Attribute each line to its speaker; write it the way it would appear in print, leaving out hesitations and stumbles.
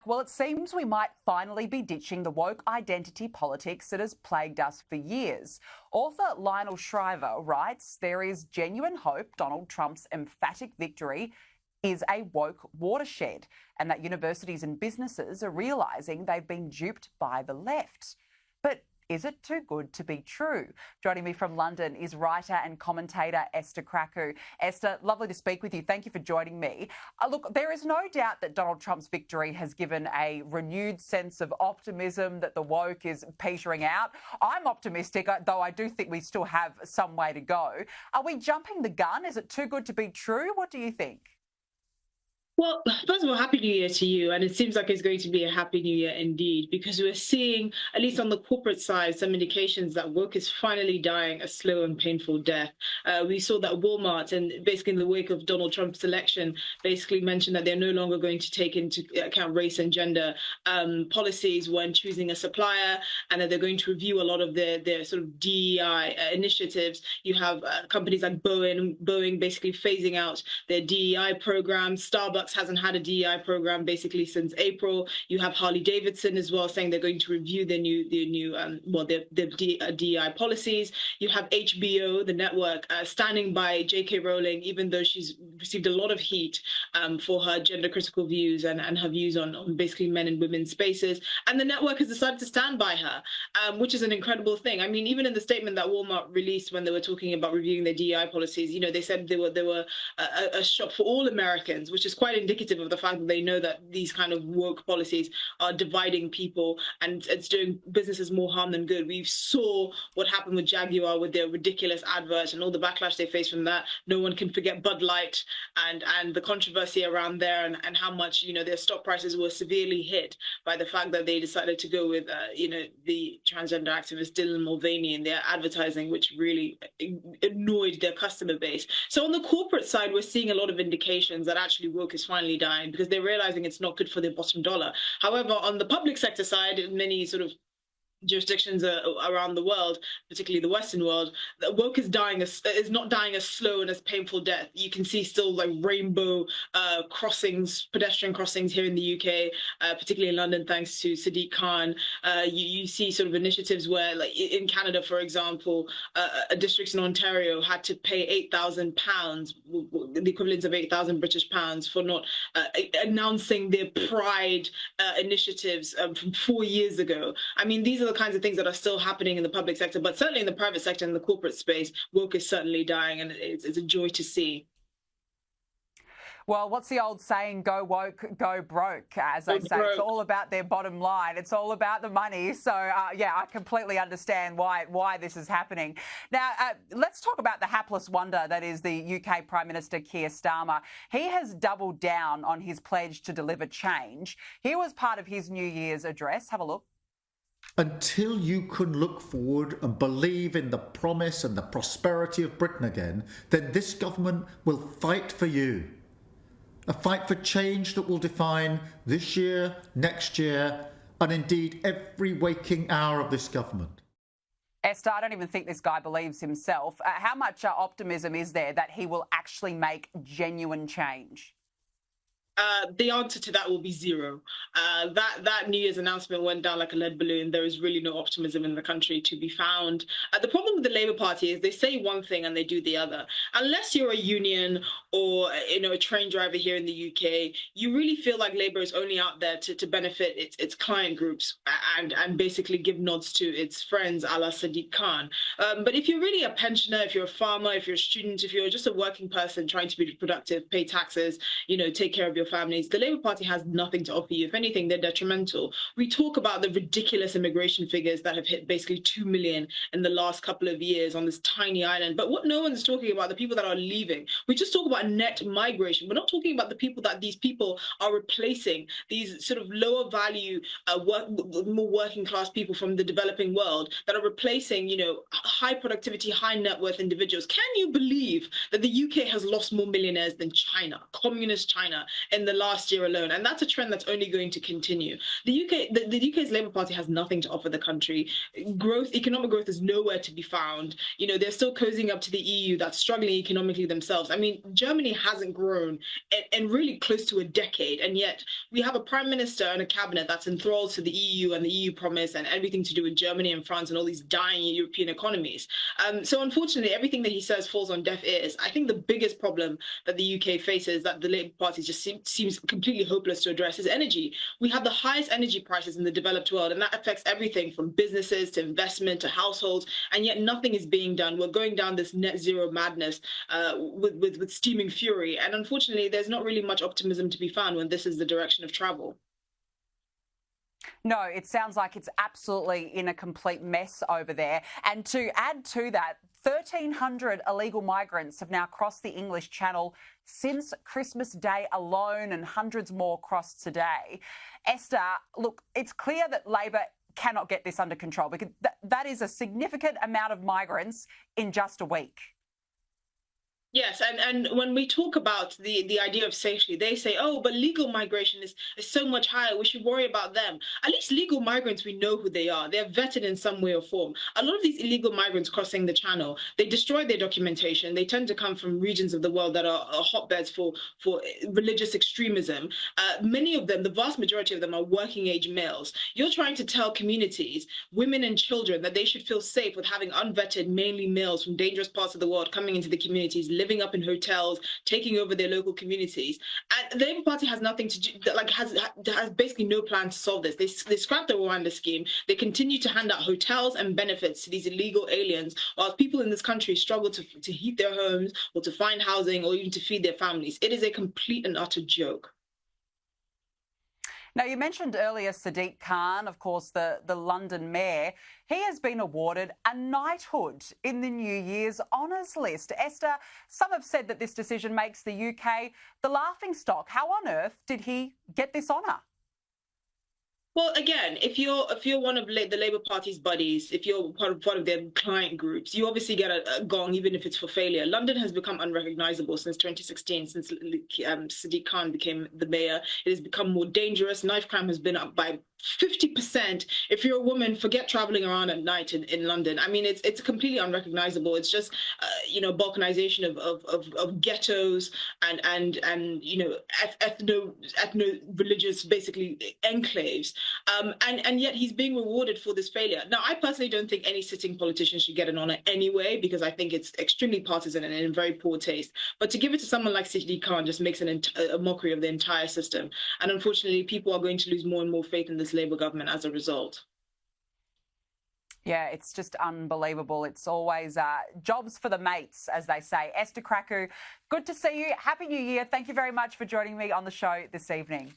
Speaker 1: Well, it seems we might finally be ditching the woke identity politics that has plagued us for years. Author Lionel Shriver writes, there is genuine hope Donald Trump's emphatic victory is a woke watershed, and that universities and businesses are realising they've been duped by the left. But is it too good to be true? Joining me from London is writer and commentator Esther Krakue. Esther, lovely to speak with you. Thank you for joining me. Look, there is no doubt that Donald Trump's victory has given a renewed sense of optimism that the woke is petering out. I'm optimistic, though I do think we still have some way to go. Are we jumping the gun? Is it too good to be true? What do you think?
Speaker 2: Well, first of all, Happy New Year to you. And it seems like it's going to be a Happy New Year indeed, because we're seeing, at least on the corporate side, some indications that woke is finally dying a slow and painful death. We saw that Walmart, and basically in the wake of Donald Trump's election, basically mentioned that they're no longer going to take into account race and gender policies when choosing a supplier, and that they're going to review a lot of their sort of DEI initiatives. You have companies like Boeing basically phasing out their DEI programs. Starbucks hasn't had a DEI program basically since April. You have Harley-Davidson as well saying they're going to review their DEI policies. You have HBO, the network, standing by J.K. Rowling, even though she's received a lot of heat for her gender-critical views and her views on basically men and women's spaces. And the network has decided to stand by her, which is an incredible thing. I mean, even in the statement that Walmart released when they were talking about reviewing their DEI policies, you know, they said they were a shop for all Americans, which is quite indicative of the fact that they know that these kind of woke policies are dividing people and it's doing businesses more harm than good. We saw what happened with Jaguar with their ridiculous adverts and all the backlash they faced from that. No one can forget Bud Light and the controversy around there and how much, you know, their stock prices were severely hit by the fact that they decided to go with, you know, the transgender activist Dylan Mulvaney in their advertising, which really annoyed their customer base. So on the corporate side, we're seeing a lot of indications that actually woke is finally dying because they're realizing it's not good for their bottom dollar. However, on the public sector side, many sort of jurisdictions around the world, particularly the Western world, that woke is not dying a slow and as painful death. You can see still like rainbow crossings, pedestrian crossings here in the UK, particularly in London, thanks to Sadiq Khan. You see sort of initiatives where, like in Canada, for example, districts in Ontario had to pay £8,000, the equivalent of 8,000 British pounds, for not announcing their Pride initiatives from 4 years ago. I mean, these are the kinds of things that are still happening in the public sector, but certainly in the private sector and the corporate space, woke is certainly dying, and it's a joy to see.
Speaker 1: Well, what's the old saying, go woke, go broke, as they say. It's all about their bottom line. It's all about the money. So, yeah, I completely understand why this is happening. Now, let's talk about the hapless wonder that is the UK Prime Minister Keir Starmer. He has doubled down on his pledge to deliver change. Here was part of his New Year's address. Have a look.
Speaker 3: Until you can look forward and believe in the promise and the prosperity of Britain again, then this government will fight for you. A fight for change that will define this year, next year, and indeed every waking hour of this government.
Speaker 1: Esther, I don't even think this guy believes himself. How much optimism is there that he will actually make genuine change?
Speaker 2: The answer to that will be zero. That New Year's announcement went down like a lead balloon. There is really no optimism in the country to be found. The problem with the Labour Party is they say one thing and they do the other. Unless you're a union or, you know, a train driver here in the UK, you really feel like Labour is only out there to benefit its client groups and basically give nods to its friends, a la Sadiq Khan. But if you're really a pensioner, if you're a farmer, if you're a student, if you're just a working person trying to be productive, pay taxes, you know, take care of your families, the Labour Party has nothing to offer you. If anything, they're detrimental. We talk about the ridiculous immigration figures that have hit basically 2 million in the last couple of years on this tiny island. But what no one's talking about, the people that are leaving. We just talk about net migration. We're not talking about the people that these people are replacing, these sort of lower value, more working class people from the developing world that are replacing, you know, high productivity, high net worth individuals. Can you believe that the UK has lost more millionaires than China, communist China, in the last year alone. And that's a trend that's only going to continue. The UK's Labour Party has nothing to offer the country. Economic growth is nowhere to be found. They're still cozying up to the EU that's struggling economically themselves. I mean, Germany hasn't grown in really close to a decade. And yet we have a prime minister and a cabinet that's enthralled to the EU and the EU promise and everything to do with Germany and France and all these dying European economies. So unfortunately, everything that he says falls on deaf ears. I think the biggest problem that the UK faces that the Labour Party just seems completely hopeless to address is energy. We have the highest energy prices in the developed world, and that affects everything from businesses to investment to households, and yet nothing is being done. We're going down this net zero madness with steaming fury, and unfortunately, there's not really much optimism to be found when this is the direction of travel.
Speaker 1: No, it sounds like it's absolutely in a complete mess over there. And to add to that, 1,300 illegal migrants have now crossed the English Channel since Christmas Day alone, and hundreds more crossed today. Esther, look, it's clear that Labor cannot get this under control because that is a significant amount of migrants in just a week.
Speaker 2: Yes, and when we talk about the idea of safety, they say, oh, but legal migration is so much higher. We should worry about them. At least legal migrants, we know who they are. They're vetted in some way or form. A lot of these illegal migrants crossing the channel, they destroy their documentation. They tend to come from regions of the world that are hotbeds for religious extremism. Many of them, the vast majority of them, are working age males. You're trying to tell communities, women and children, that they should feel safe with having unvetted, mainly males from dangerous parts of the world coming into the communities, living up in hotels, taking over their local communities. And the Labour Party has nothing to do, has basically no plan to solve this. They scrapped the Rwanda scheme. They continue to hand out hotels and benefits to these illegal aliens, while people in this country struggle to heat their homes or to find housing or even to feed their families. It is a complete and utter joke.
Speaker 1: Now, you mentioned earlier Sadiq Khan, of course, the London mayor. He has been awarded a knighthood in the New Year's honours list. Esther, some have said that this decision makes the UK the laughingstock. How on earth did he get this honour?
Speaker 2: Well, again, if you're one of the Labour Party's buddies, if you're part of their client groups, you obviously get a gong, even if it's for failure. London has become unrecognisable since 2016, since Sadiq Khan became the mayor. It has become more dangerous. Knife crime has been up by 50%. If you're a woman, forget travelling around at night in London. I mean, it's completely unrecognisable. It's just balkanization of ghettos and ethno-religious basically enclaves. And yet he's being rewarded for this failure. Now, I personally don't think any sitting politician should get an honour anyway, because I think it's extremely partisan and in very poor taste. But to give it to someone like Sadiq Khan just makes a mockery of the entire system. And unfortunately, people are going to lose more and more faith in this Labour government as a result.
Speaker 1: Yeah, it's just unbelievable. It's always jobs for the mates, as they say. Esther Krakue, good to see you. Happy New Year. Thank you very much for joining me on the show this evening.